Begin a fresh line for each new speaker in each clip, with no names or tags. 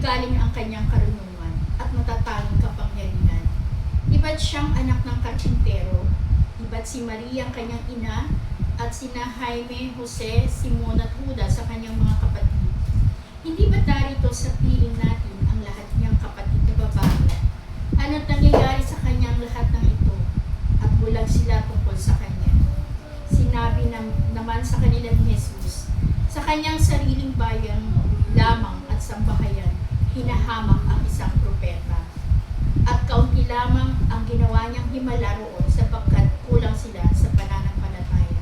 galing ang kanyang karunungan at matatanging kapangyarihan. Iba't siyang anak ng karpintero, iba't si Maria ang kanyang ina, at sina Jaime, Jose, Simon at Judas sa kanyang mga kapatid. Hindi ba darito sa piling natin ang lahat niyang kapatid na babae? Ano't nangyayari sa kanyang lahat ng ito? At bulag sila tungkol sa kanya. Sinabi naman sa kanila ni Jesus, sa kanyang sariling bayan lamang at sambahayan, hinahamak ang isang propeta. At kaunti lamang ang ginawa niyang himala roon sapagkat kulang sila sa pananampalataya.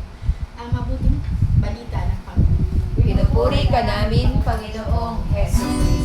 Ang mabuting balita ng Panginoon.
Pinupuri ka namin, Panginoong Hesus.